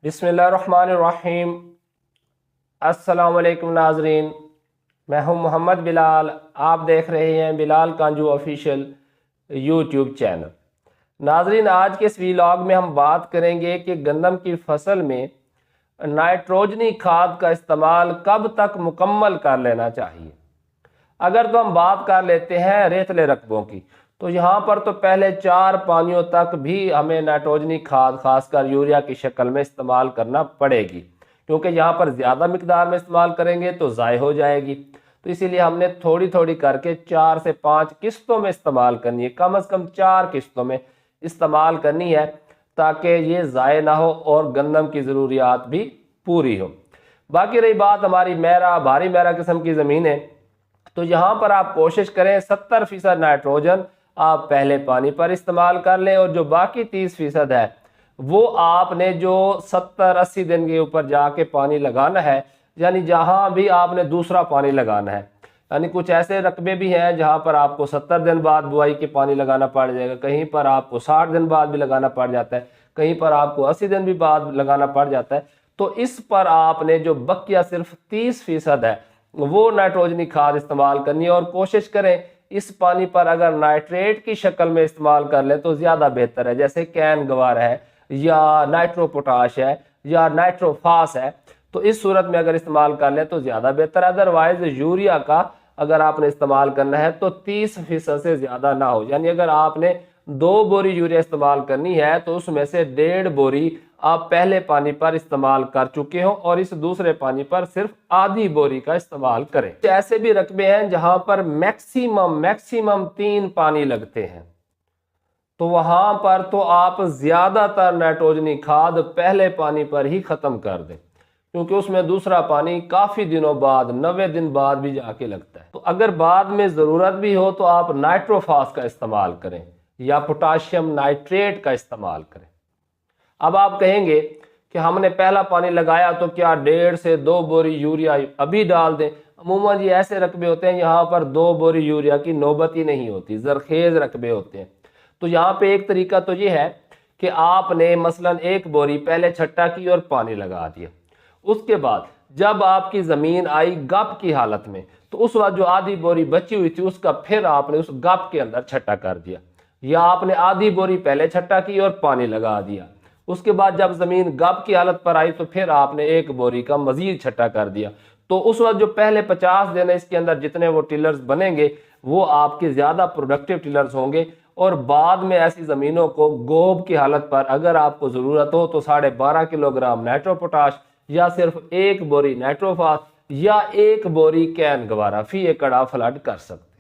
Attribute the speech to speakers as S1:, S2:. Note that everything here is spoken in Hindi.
S1: बिस्मिल्लाहिर्रहमानिर्रहीम। अस्सलाम वालेकुम नाजरीन, मैं हूं मोहम्मद बिलाल। आप देख रहे हैं बिलाल कांजू ऑफिशियल यूट्यूब चैनल। नाजरीन, आज के इस वीलॉग में हम बात करेंगे कि गंदम की फसल में नाइट्रोजनी खाद का इस्तेमाल कब तक मुकम्मल कर लेना चाहिए। अगर तो हम बात कर लेते हैं रेतले रकबों की, तो यहाँ पर तो पहले 4 पानियों तक भी हमें नाइट्रोजनी खाद खासकर यूरिया की शक्ल में इस्तेमाल करना पड़ेगी, क्योंकि यहाँ पर ज़्यादा मिकदार में इस्तेमाल करेंगे तो ज़ाय हो जाएगी। तो इसीलिए हमने थोड़ी थोड़ी करके 4 से 5 किस्तों में इस्तेमाल करनी है, कम से कम 4 किस्तों में इस्तेमाल करनी है, ताकि ये ज़ाय ना हो और गंदम की ज़रूरियात भी पूरी हो। बाकी रही बात हमारी भारी मैरा किस्म की ज़मीन है, तो यहाँ पर आप कोशिश करें 70% नाइट्रोजन आप पहले पानी पर इस्तेमाल कर लें, और जो बाकी 30% है वो आपने जो 70-80 दिन के ऊपर जाके पानी लगाना है, यानी जहाँ भी आपने दूसरा पानी लगाना है। यानी कुछ ऐसे रकबे भी हैं जहाँ पर आपको 70 दिन बाद बुआई के पानी लगाना पड़ जाएगा, कहीं पर आपको 60 दिन बाद भी लगाना पड़ जाता है, कहीं पर आपको 80 दिन भी बाद लगाना पड़ जाता है। तो इस पर आपने जो बकिया सिर्फ 30% है वो नाइट्रोजनी खाद इस्तेमाल करनी है, और कोशिश करें इस पानी पर अगर नाइट्रेट की शक्ल में इस्तेमाल कर ले तो ज़्यादा बेहतर है, जैसे कैन गवार है या नाइट्रो पोटाश है या नाइट्रोफास है। तो इस सूरत में अगर इस्तेमाल कर ले तो ज़्यादा बेहतर है। अदरवाइज यूरिया का अगर आपने इस्तेमाल करना है तो 30% से ज़्यादा ना हो, यानी अगर आपने 2 बोरी यूरिया इस्तेमाल करनी है तो उसमें से 1.5 बोरी आप पहले पानी पर इस्तेमाल कर चुके हो और इस दूसरे पानी पर सिर्फ आधी बोरी का इस्तेमाल करें। ऐसे भी रकबे हैं जहां पर मैक्सिमम 3 पानी लगते हैं, तो वहां पर तो आप ज्यादातर नाइट्रोजनी खाद पहले पानी पर ही खत्म कर दें, क्योंकि उसमें दूसरा पानी काफी दिनों बाद 90 दिन बाद भी जाके लगता है। तो अगर बाद में जरूरत भी हो तो आप नाइट्रोफास का इस्तेमाल करें या पोटाशियम नाइट्रेट का इस्तेमाल करें। अब आप कहेंगे कि हमने पहला पानी लगाया तो क्या 1.5 से 2 बोरी यूरिया अभी डाल दें। अमूमन ये ऐसे रकबे होते हैं यहाँ पर 2 बोरी यूरिया की नौबत ही नहीं होती, जरखेज रकबे होते हैं। तो यहाँ पे एक तरीका तो ये है कि आपने मसलन 1 बोरी पहले छट्टा की और पानी लगा दिया, उसके बाद जब आपकी ज़मीन आई गप की हालत में तो उस वक्त जो आधी बोरी बची हुई थी उसका फिर आपने उस गप के अंदर छट्टा कर दिया, या आपने आधी बोरी पहले छट्टा की और पानी लगा दिया। उसके बाद जब ज़मीन गब की हालत पर आई तो फिर आपने 1 बोरी का मजीद छट्टा कर दिया। तो उस वक्त जो पहले 50 दिन है इसके अंदर जितने वो टिलर्स बनेंगे वो आपके ज़्यादा प्रोडक्टिव टिलर्स होंगे, और बाद में ऐसी ज़मीनों को गोब की हालत पर अगर आपको ज़रूरत हो तो 12.5 किलोग्राम नाइट्रोपोटाश या सिर्फ 1 बोरी नाइट्रोफास या 1 बोरी कैन गवारा फी एकड़ आप फ्लड कर सकते हैं।